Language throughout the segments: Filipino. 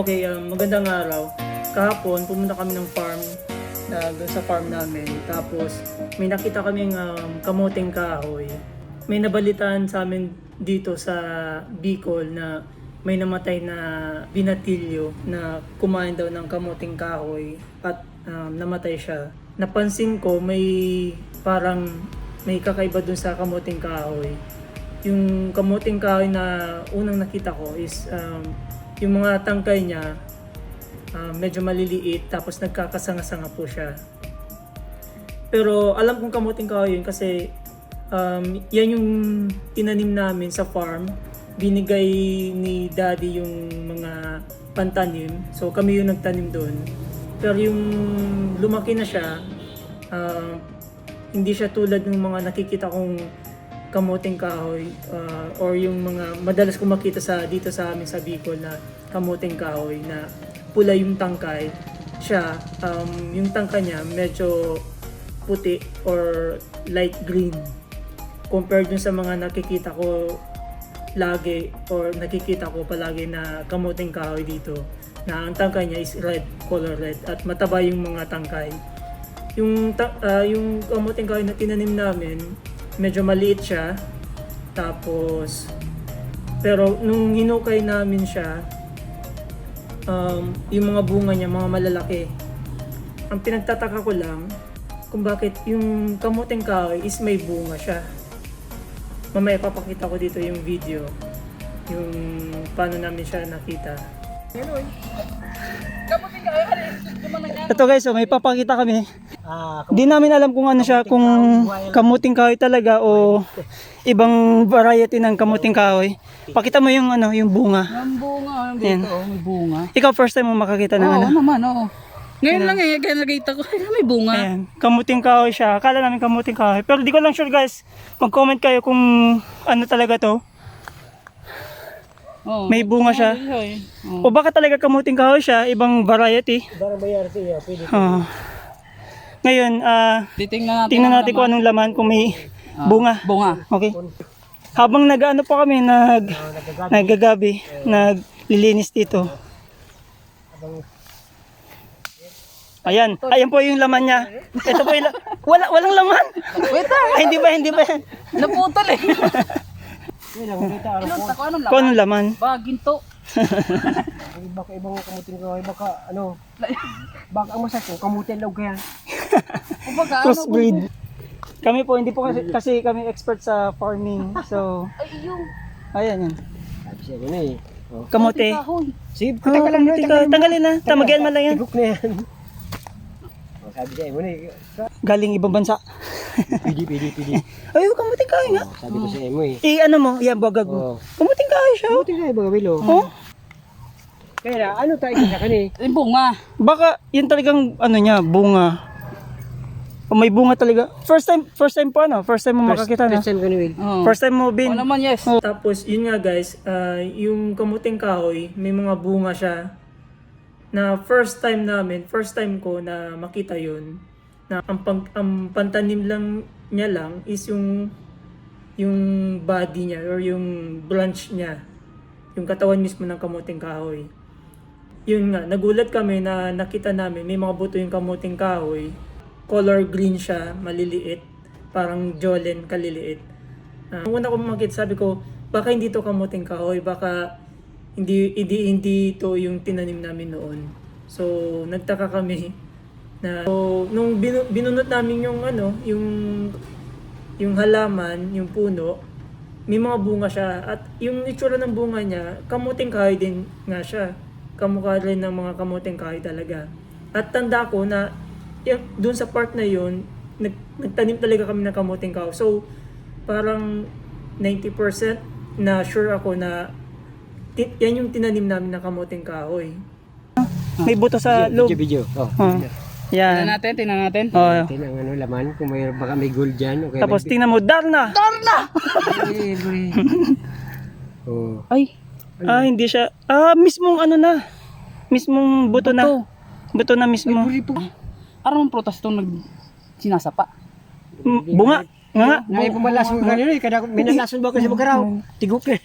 Okay, magandang araw. Kahapon, pumunta kami ng farm, doon sa farm namin. Tapos, may nakita kaming kamuting kahoy. May nabalitaan sa amin dito sa Bicol na may namatay na binatilyo na kumain daw ng kamuting kahoy at namatay siya. Napansin ko may kakaiba dun sa kamuting kahoy. Yung kamuting kahoy na unang nakita ko is yung mga tangkay niya medyo maliliit tapos nagkakasanga-sanga po siya. Pero alam kong kamuting kahoy yun kasi yan yung tinanim namin sa farm. Binigay ni daddy yung mga pantanim. So kami yung nagtanim doon. Pero yung lumaki na siya, hindi siya tulad ng mga nakikita kong kamuting kahoy or yung mga madalas kong makita dito sa amin sa Bicol na kamuting kahoy na pula yung tangkay. Siya, yung tangkay niya medyo puti or light green compared dun sa mga nakikita ko lagi or nakikita ko palagi na kamuting kahoy dito na ang tangkay niya is red, color red at mataba yung mga tangkay. Yung kamuting kahoy na tinanim namin medyo maliit siya, tapos pero nung hinukay namin siya, yung mga bunga niya mga malalaki. Ang pinagtataka ko lang kung bakit yung kamuting kahoy is may bunga siya. Mamaya papakita ko dito yung video yung paano namin siya nakita. Ito guys, may papakita kami. Di namin alam kung ano siya, kung kamuting kahoy talaga o ibang variety ng kamuting kahoy. Pakita mo yung yung bunga. Yung bunga, dito, may bunga. Ikaw first time mo makakita ng Oo naman, oo. Ngayon lang kaya nakita ko, may bunga. Ayan, kamuting kahoy siya. Akala namin kamuting kahoy. Pero di ko lang sure guys. Mag-comment kayo kung ano talaga to. Oo, May bunga siya. Oo. O baka talaga kamuting kahoy siya, ibang variety. Ibang variety niya, pwede. Ngayon, tingnan natin kung anong laman, kung may bunga. Bunga. Okay. Habang nag-ano po kami, naggagabi, naglilinis dito. Ayan po yung laman niya. Ito po yung walang laman. Wait Ay, hindi ba yan? naputol eh. Ilang Ako anong Kung laman? anong laman? Ba, ginto. baka ibang kamuting kahoy, baka baka ang masakit, kamutin log kaya. Kumbaga, Crossbreed. Kami po, hindi po kasi kami expert sa farming. So, Ay, yung ayan yan. Sabi siya gano'n eh. Oh. Kamote. kahoy. Sige, Kamuting kahoy. Tanggalin na. Tamagyan man lang yan. Tigok na yan. Oh, sabi siya gano'n eh. Galing ibang bansa. Pidi. Ay, kamuting kahoy nga. Oh, sabi ko sa emo eh. Ano mo? Yan, bagag mo. Oh. Kamuting kahoy siya. Kamuting kahoy, baga bilo. Oh? Kaya na, ano tayo sa kani? Yung bunga. Baka yan talagang niya, bunga. O may bunga talaga. First time po First time mo makakita na. First time kani, Will. Oo. First time mo Oo bin. naman, yes. Tapos yun nga guys, yung kamuting kahoy, may mga bunga siya. Na first time ko na makita yun. Na ang pantanim lang niya lang is yung body niya or yung branch niya. Yung katawan mismo ng kamuting kahoy. Yun nga, nagulat kami na nakita namin may mga buto yung kamuting kahoy. Color green siya, maliliit. Parang jolen, kaliliit. Nung una ko makita, sabi ko, baka hindi to kamuting kahoy, baka hindi to yung tinanim namin noon. So, nagtaka kami na nung binunot namin yung halaman, yung puno, may mga bunga siya at yung itsura ng bunga niya, kamuting kahoy din nga siya. Kamukha rin ng mga kamuting kahoy talaga. At tanda ko na doon sa part na yun, nagtanim talaga kami ng kamuting kahoy. So, parang 90% na sure ako na yan yung tinanim namin na kamuting kahoy. May buto sa loob. Video. Oh. Yan. Tingnan natin. Oh. Tingnan ang laman, kung mayroon baka may gold dyan. Okay, Tapos tingnan mo, Darna! Oh. Ay, Hindi siya. Mismong mismong buto na. Buto na mismo. Aram prutas itong sinasapa. Bunga. Nga. Ngay pumalason ka nila, kada minalason ba kasi magkaraw? Tigok na.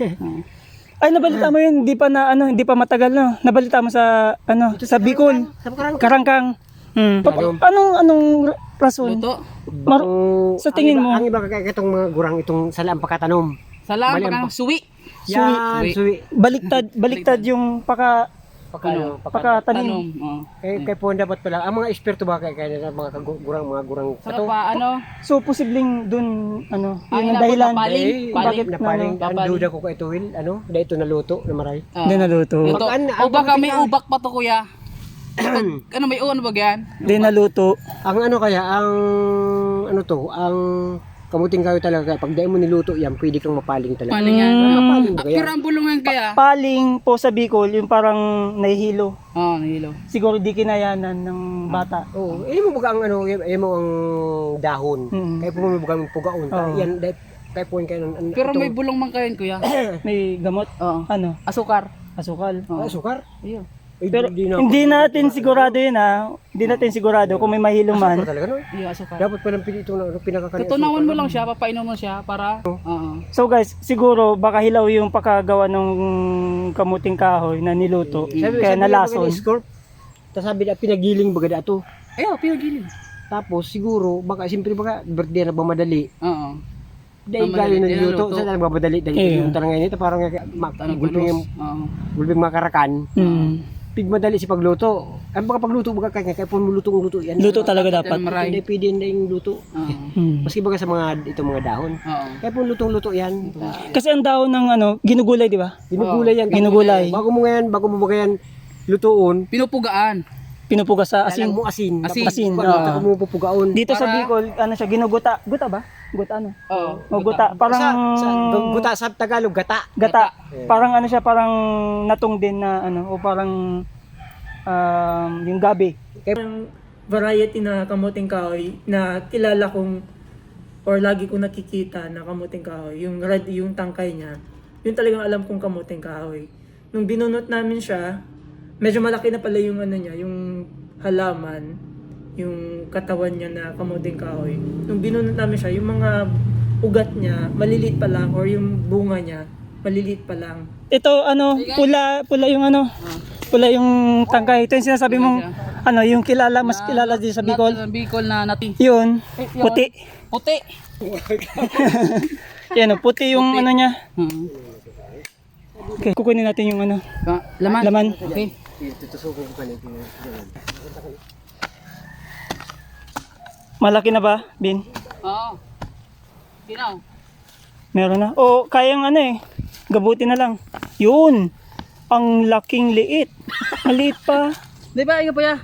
Ay, nabalita mo yun, hindi pa na, ano, hindi pa matagal, no? Nabalita mo sa, ano, sa Bicol. Sa Karang. Karangkang. Anong rason? Luto. Sa tingin mo? Ang iba kaya itong mga gurang itong salaan pagkatanom. Salam, Bali, pagkang suwi. Yan, suwi. Baliktad yung pakatanim. Oo. Kaya po dapat pala, ang mga eksperto ba kaya mga gurang Sarap pa, ano? So, posibleng dun, ano, Ay, yun ang dahilan. paling. Bakit napaling, ano, ang duda ko kay ito, Will, ano, dahil ito naluto na maray. Hindi naluto. Luto. O baka may ubak pa to, kuya. Ano, may ano ba yan? Hindi naluto. Ang ano kaya, ang kamuting kayo talaga, pag dahil mo niluto yan, pwede kang mapaling talaga. Paling yan. Mapaling ba kaya? Pero ang bulungan kaya? Paling po sa Bicol, yung parang nahihilo. Oo, nahilo. Siguro di kinayanan ng bata. Oo, mo baga ang ano, mo ang dahon. Kaya po mo baga ang pugaon. Yan, kaya po kayo ng Pero may bulong man kayo, kuya. May gamot. Oo. Ano? Asukar. Asukal. sukar. Ayun. Pero hindi natin sigurado yun ha. Hindi natin sigurado kung may mahilo man. Talaga no? Iya, asukar. Dapat palang pili ito na pinakakanya. Tutunawan mo lang siya, papainom mo siya para... Oo. So guys, siguro baka hilaw yung pagkagawa ng kamuting kahoy na niluto. Kaya nalason. Tapos sabi na pinagiling baga dato. Ayaw, pinagilin. Tapos siguro baka siyempre baka birthday na ba madali. Oo. Dahil Madali, galing ng niluto. luto, sa talagang babadali. Dahil yung tanang ngayon ito parang gulping makarakan. Pig madali si pagluto. Ang baka pagluto baga kaya po luto yan. Luto talaga dapat. Hindi pwede na yung luto. Maski baga sa mga mga dahon. Oo. Kaya po lutong-luto yan. Kasi ang dahon ng ano, ginugulay, di ba? Ginugulay yan. Ginugulay. Bago mo yan lutuon, Pinupugaan. Pinupugas sa asin asin. mo asin. Asin, Bago mo pupugaon. Dito sa Para- Bicol, ano siya, ginuguta. Guta ba? Guta ano? Oo. O guta. Parang Guta sa Tagalog, gata. gata. Parang ano siya, parang natong din na ano, o parang yung gabi. Yung variety na kamuting kahoy na kilala kong or lagi kong nakikita na kamuting kahoy, yung red, yung tangkay niya, yun talagang alam kong kamuting kahoy. Nung binunot namin siya, medyo malaki na pala yung ano niya, yung halaman, yung katawan niya na kamuting kahoy. Nung binunot namin siya, yung mga ugat niya, maliliit pa lang, or yung bunga niya, maliliit pa lang. Ito, ano, pula yung ano, pula yung tangkay. Ito yung sinasabi mong, ano, yung kilala, mas kilala din sa Bicol. Sa Bicol na nati. Yun, puti. Puti. Yan, o, puti yung ano niya. Hmm. Okay, kukunin natin yung ano, Laman. laman. Okay. Malaki na ba, Bin? Oo. Sino? Meron na. O, kayang ano eh. Gabuti na lang. Yun. Ang laking liit. Maliit pa. Di ba, ikaw pa ya?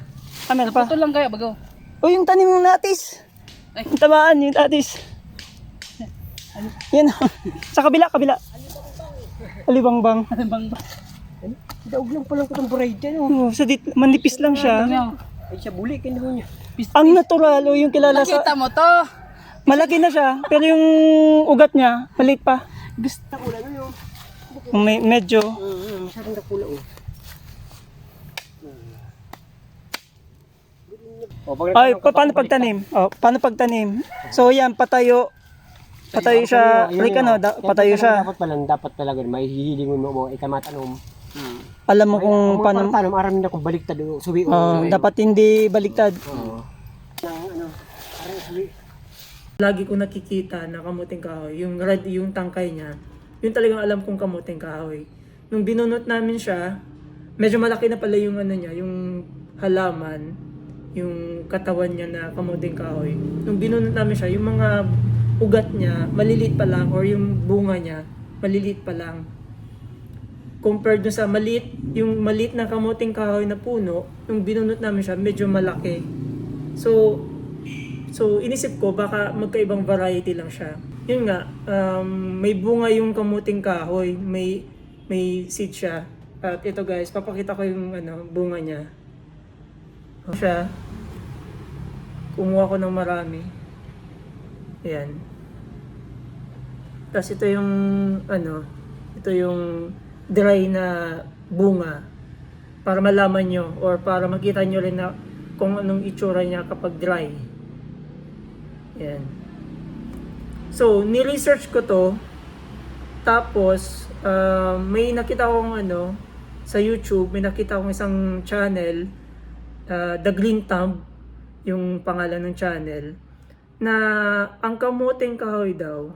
Meron pa. Naputol lang kaya, bago. O, yung tanim ng natis. Ay. Yung tamaan, yung natis. Yan. Sa kabila. Alibangbang. Bang. Daog lang palang itong variety. Oh, manipis lang siya. Ay siya buli, kaya niya. Ang natural, o yung kilala sa... Nakita mo to. Malaki na siya, pero yung ugat niya, maliit pa. Gusto ko lang yun. Medyo... Masyadong nakula oh. Ay, paano pagtanim? Oh, paano pagtanim? So yan, patayo siya. Like ano, patayo siya. Dapat talaga may hihilingon mo ikamatanong. Alam mo kung paano. Paano aramin na kung baliktad o suwi. Dapat hindi baliktad. Ano, parang suwi. Lagi ko nakikita na kamuting kahoy, yung red, yung tangkay niya. Yun talagang alam kong kamuting kahoy. Nung binunot namin siya, medyo malaki na pala yung ano niya, yung halaman, yung katawan niya na kamuting kahoy. Nung binunot namin siya, yung mga ugat niya, maliliit pa lang, or yung bunga niya, maliliit pa lang. Compared dun sa yung maliit na kamuting kahoy na puno, nung binunot namin siya, medyo malaki. So inisip ko, baka magkaibang variety lang siya. Yun nga, may bunga yung kamuting kahoy, may seed siya. At ito guys, papakita ko yung bunga niya. Siya, kumuha ko ng marami. Ayan. Tapos ito yung ito yung dry na bunga para malaman nyo or para makita nyo rin na kung anong itsura niya kapag dry. Ayan. So, ni-research ko to tapos may nakita akong sa YouTube, may nakita akong isang channel, The Green Thumb, yung pangalan ng channel, na ang kamuting kahoy daw,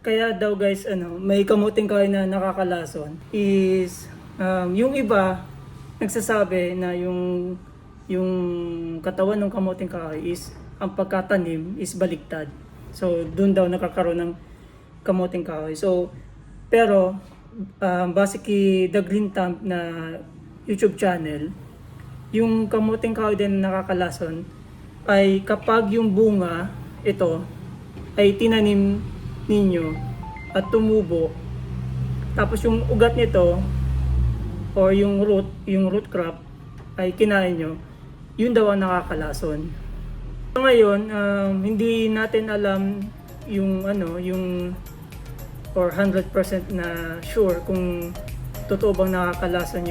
kaya daw guys, may kamuting kahoy na nakakalason is, yung iba, nagsasabi na yung katawan ng kamuting kahoy is, ang pagkatanim is baliktad. So, doon daw nakakaroon ng kamuting kahoy. So, pero, base kay The Green Thumb na YouTube channel, yung kamuting kahoy din na nakakalason ay kapag yung bunga, ito, ay tinanim ninyo at tumubo, tapos yung ugat nito, or yung root crop, ay kinain nyo, yun daw ang nakakalason. Ngayon, hindi natin alam yung or 100% na sure kung totoo bang nakakalason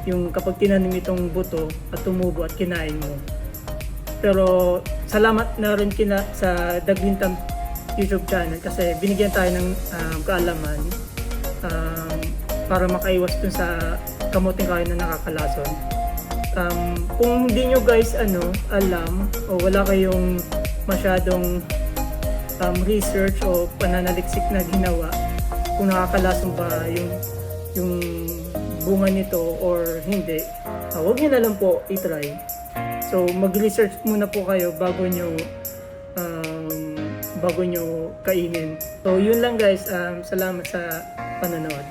yung kapag tinanim itong buto at tumubo at kinain mo. Pero salamat na rin sa The Green Thumb YouTube channel kasi binigyan tayo ng kaalaman para makaiwas dun sa kamuting kahoy na nakakalason. Kung hindi nyo guys alam o wala kayong masyadong research o pananaliksik na ginawa kung nakakalason ba yung bunga nito or hindi, huwag nyo na lang po i-try. So mag-research muna po kayo bago nyo kainin. So yun lang guys, salamat sa panonood.